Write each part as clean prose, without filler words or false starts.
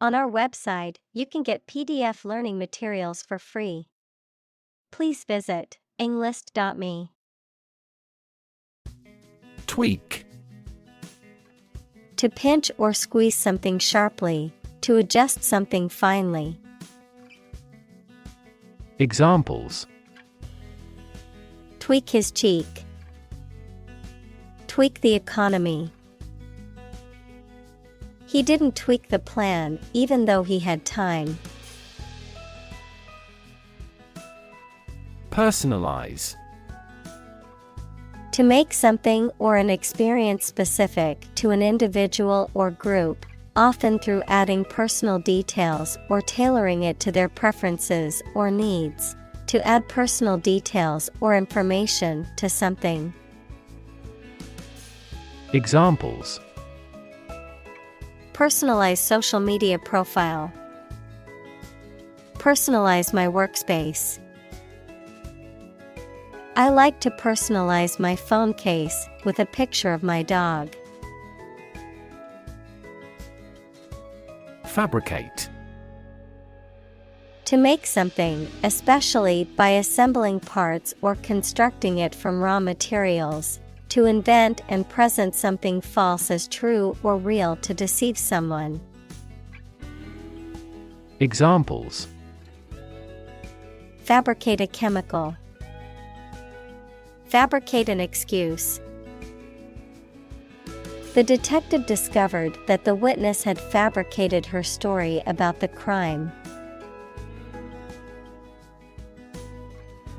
On our website, you can get PDF learning materials for free. Please visit englist.me. Tweak. To pinch or squeeze something sharply, to adjust something finely. Examples: Tweak his cheek. Tweak the economy. He didn't tweak the plan even though he had time. Personalize. To make something or an experience specific to an individual or group, often through adding personal details or tailoring it to their preferences or needs. To add personal details or information to something. Examples: Personalize social media profile. Personalize my workspace. I like to personalize my phone case with a picture of my dog. Fabricate. To make something, especially by assembling parts or constructing it from raw materials. To invent and present something false as true or real to deceive someone. Examples: Fabricate a chemical. Fabricate an excuse. The detective discovered that the witness had fabricated her story about the crime.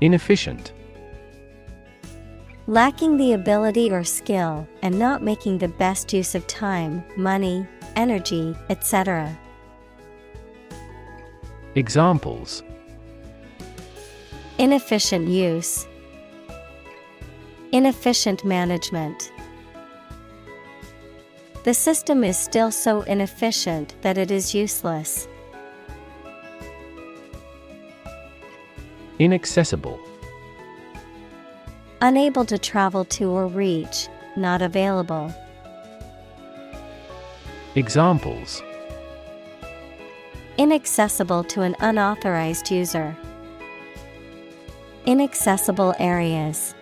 Inefficient. Lacking the ability or skill and not making the best use of time, money, energy, etc. Examples: Inefficient use. Inefficient management. The system is still so inefficient that it is useless. Inaccessible. Unable to travel to or reach, not available. Examples: Inaccessible to an unauthorized user. Inaccessible areas.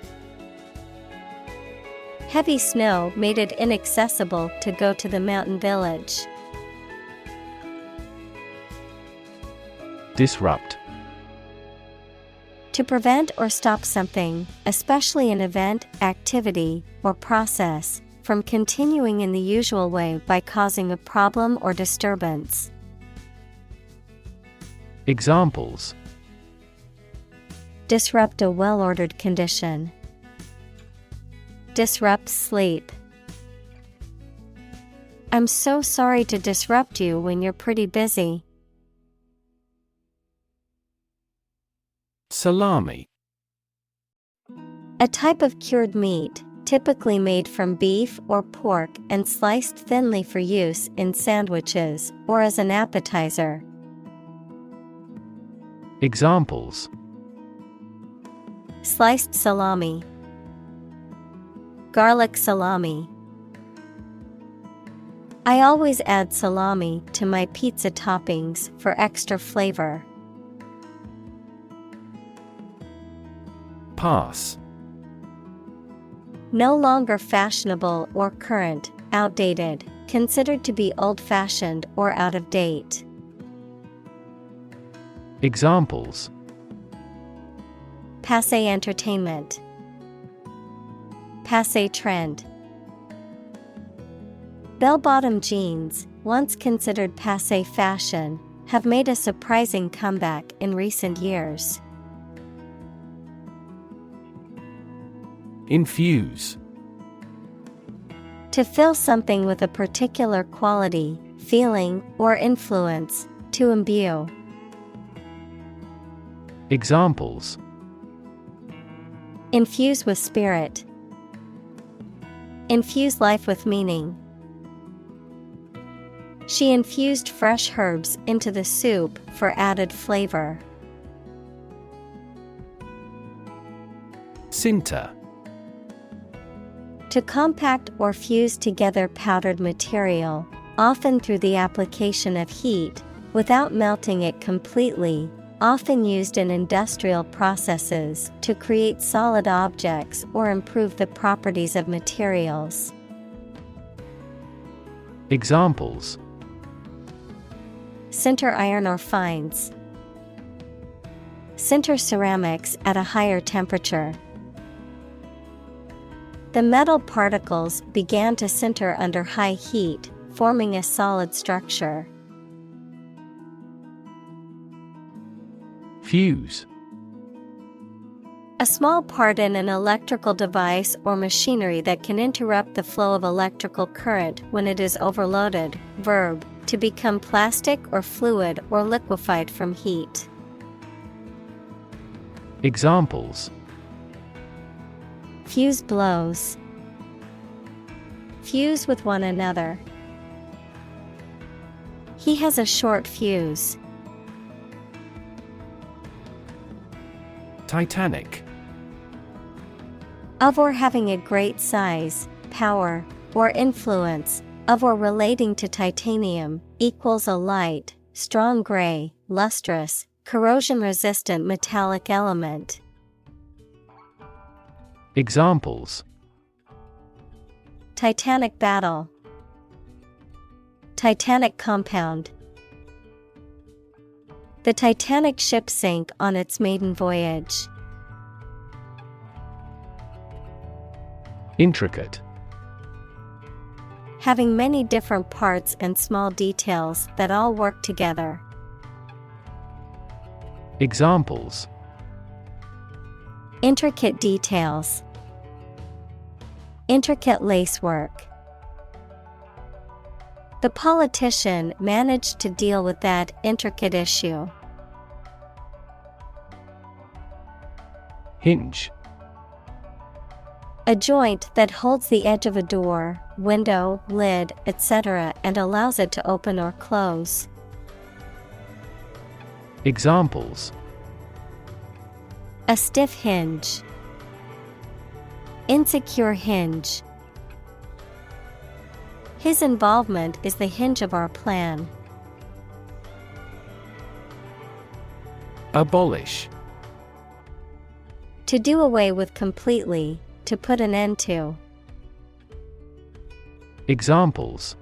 Heavy snow made it inaccessible to go to the mountain village. Disrupt. To prevent or stop something, especially an event, activity, or process, from continuing in the usual way by causing a problem or disturbance. Examples: Disrupt a well-ordered condition. Disrupt sleep. I'm so sorry to disrupt you when you're pretty busy. Salami. A type of cured meat, typically made from beef or pork and sliced thinly for use in sandwiches or as an appetizer. Examples: Sliced salami. Garlic salami. I always add salami to my pizza toppings for extra flavor. Pass. No longer fashionable or current, outdated, considered to be old-fashioned or out of date. Examples: Passé entertainment. Passé trend. Bell-bottom jeans, once considered passé fashion, have made a surprising comeback in recent years. Infuse. To fill something with a particular quality, feeling, or influence, to imbue. Examples: Infuse with spirit. Infuse life with meaning. She infused fresh herbs into the soup for added flavor. Sinter. To compact or fuse together powdered material, often through the application of heat, without melting it completely, often used in industrial processes to create solid objects or improve the properties of materials. Examples: Sinter iron or fines. Sinter ceramics at a higher temperature. The metal particles began to sinter under high heat, forming a solid structure. Fuse. A small part in an electrical device or machinery that can interrupt the flow of electrical current when it is overloaded. Verb, to become plastic or fluid or liquefied from heat. Examples: Fuse blows. Fuse with one another. He has a short fuse. Titanic. Of or having a great size, power, or influence, of or relating to titanium, equals a light, strong gray, lustrous, corrosion-resistant metallic element. Examples: Titanic battle. Titanic compound. The Titanic ship sank on its maiden voyage. Intricate. Having many different parts and small details that all work together. Examples: Intricate details. Intricate lacework. The politician managed to deal with that intricate issue. Hinge. A joint that holds the edge of a door, window, lid, etc. and allows it to open or close. Examples: A stiff hinge. Insecure hinge. His involvement is the hinge of our plan. Abolish. To do away with completely, to put an end to. Examples: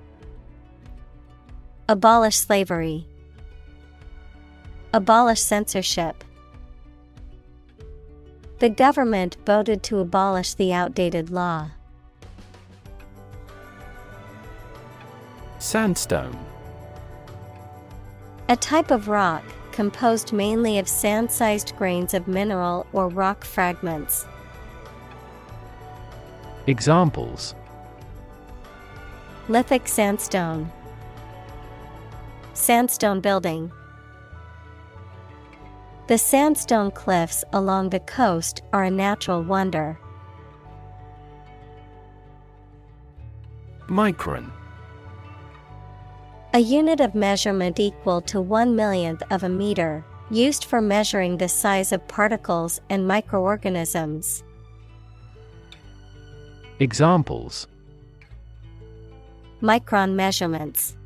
Abolish slavery. Abolish censorship. The government voted to abolish the outdated law. Sandstone. A type of rock composed mainly of sand-sized grains of mineral or rock fragments. Examples: Lithic sandstone. Sandstone building. The sandstone cliffs along the coast are a natural wonder. Micron. A unit of measurement equal to 1/1,000,000th of a meter, used for measuring the size of particles and microorganisms. Examples: Micron measurements.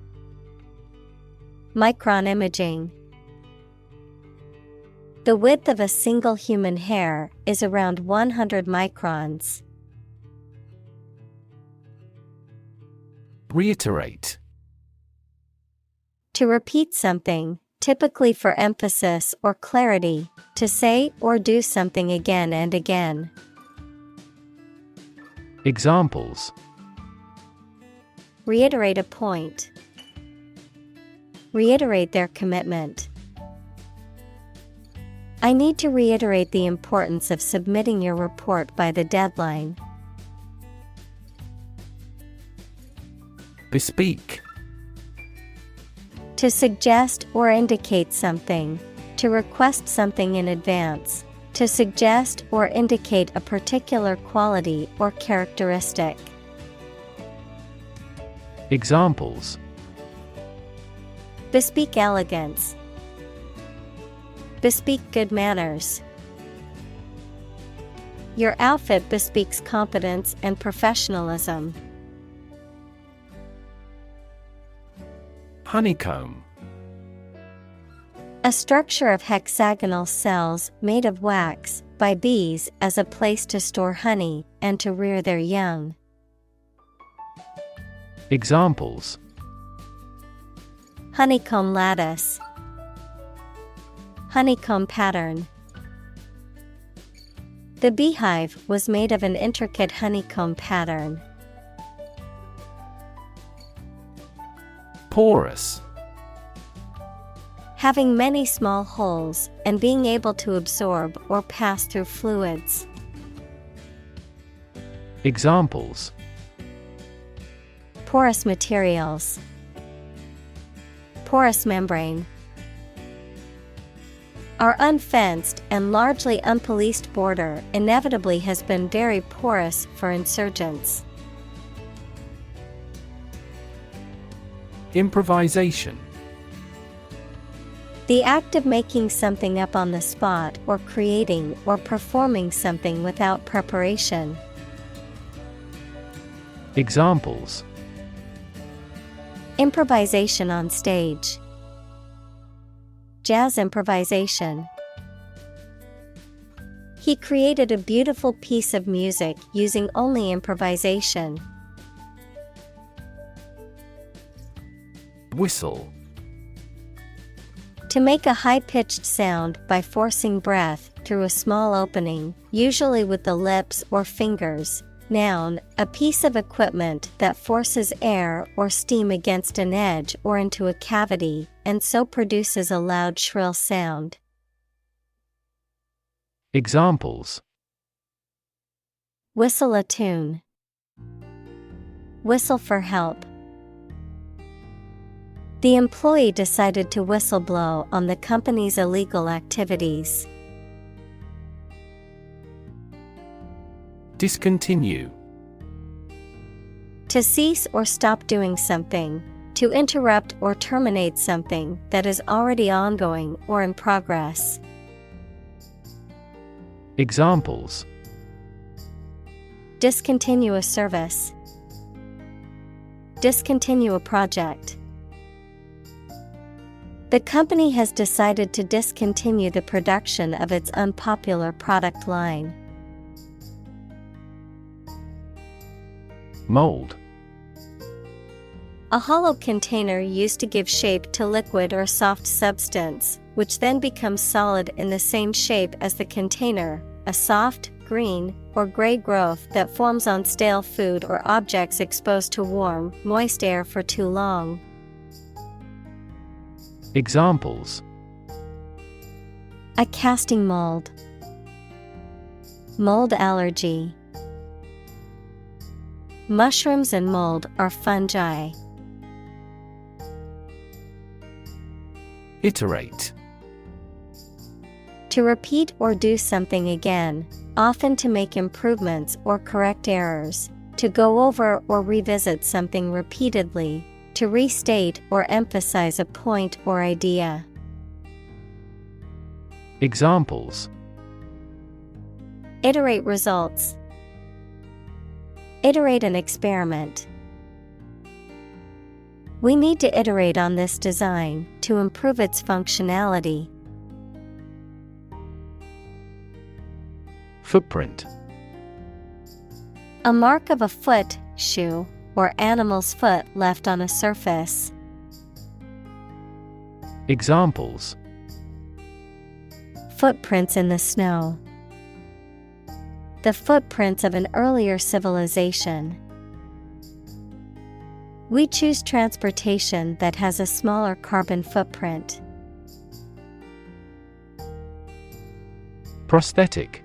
Micron imaging. The width of a single human hair is around 100 microns. Reiterate. To repeat something, typically for emphasis or clarity, to say or do something again and again. Examples: Reiterate a point. Reiterate their commitment. I need to reiterate the importance of submitting your report by the deadline. Bespeak. To suggest or indicate something. To request something in advance. To suggest or indicate a particular quality or characteristic. Examples: Bespeak elegance. Bespeak good manners. Your outfit bespeaks competence and professionalism. Honeycomb. A structure of hexagonal cells made of wax by bees as a place to store honey and to rear their young. Examples: Honeycomb lattice. Honeycomb pattern. The beehive was made of an intricate honeycomb pattern. Porous. Having many small holes and being able to absorb or pass through fluids. Examples: Porous materials. Porous membrane. Our unfenced and largely unpoliced border inevitably has been very porous for insurgents. Improvisation. The act of making something up on the spot or creating or performing something without preparation. Examples: Improvisation on stage. Jazz improvisation. He created a beautiful piece of music using only improvisation. Whistle. To make a high-pitched sound by forcing breath through a small opening, usually with the lips or fingers. Noun, a piece of equipment that forces air or steam against an edge or into a cavity, and so produces a loud shrill sound. Examples: Whistle a tune. Whistle for help. The employee decided to whistleblow on the company's illegal activities. Discontinue. To cease or stop doing something, to interrupt or terminate something that is already ongoing or in progress. Examples: Discontinue a service. Discontinue a project. The company has decided to discontinue the production of its unpopular product line. Mold. A hollow container used to give shape to liquid or soft substance, which then becomes solid in the same shape as the container, a soft, green, or gray growth that forms on stale food or objects exposed to warm, moist air for too long. Examples: A casting mold. Mold allergy. Mushrooms and mold are fungi. Iterate. To repeat or do something again, often to make improvements or correct errors, to go over or revisit something repeatedly, to restate or emphasize a point or idea. Examples: Iterate results. Iterate an experiment. We need to iterate on this design to improve its functionality. Footprint. A mark of a foot, shoe, or animal's foot left on a surface. Examples: Footprints in the snow. The footprints of an earlier civilization. We choose transportation that has a smaller carbon footprint. Prosthetic.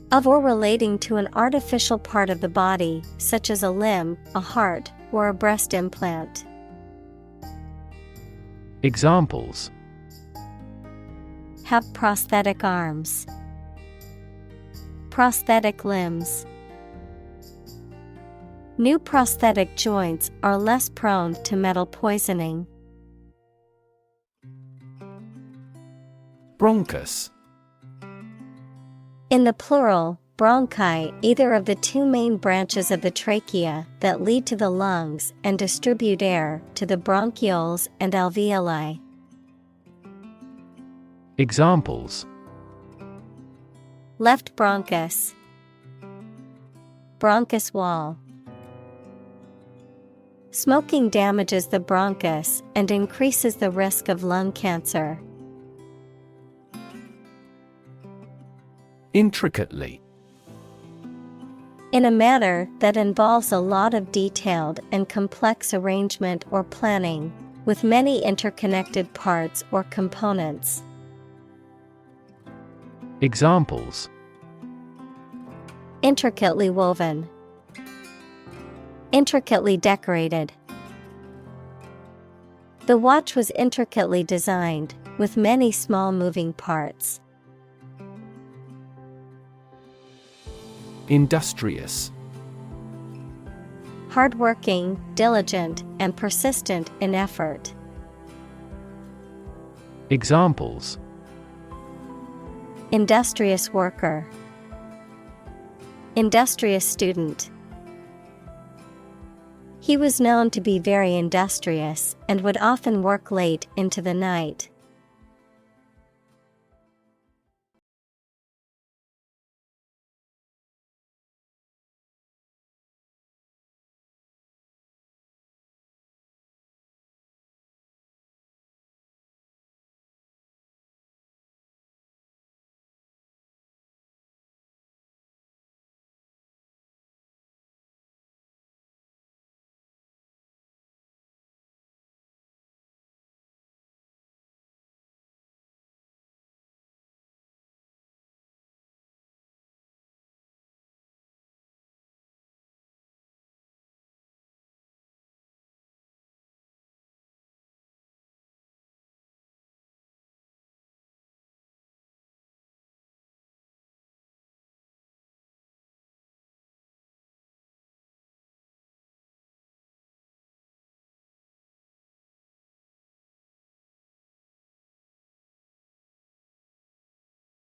Of or relating to an artificial part of the body, such as a limb, a heart, or a breast implant. Examples: Have prosthetic arms. Prosthetic limbs. New prosthetic joints are less prone to metal poisoning. Bronchus. In the plural, Bronchi, either of the two main branches of the trachea that lead to the lungs and distribute air to the bronchioles and alveoli. Examples: Left bronchus, bronchus wall. Smoking damages the bronchus and increases the risk of lung cancer. Intricately. In a manner that involves a lot of detailed and complex arrangement or planning, with many interconnected parts or components. Examples: Intricately woven, intricately decorated. The watch was intricately designed, with many small moving parts. Industrious. Hardworking, diligent, and persistent in effort. Examples: Industrious worker, industrious student. He was known to be very industrious and would often work late into the night.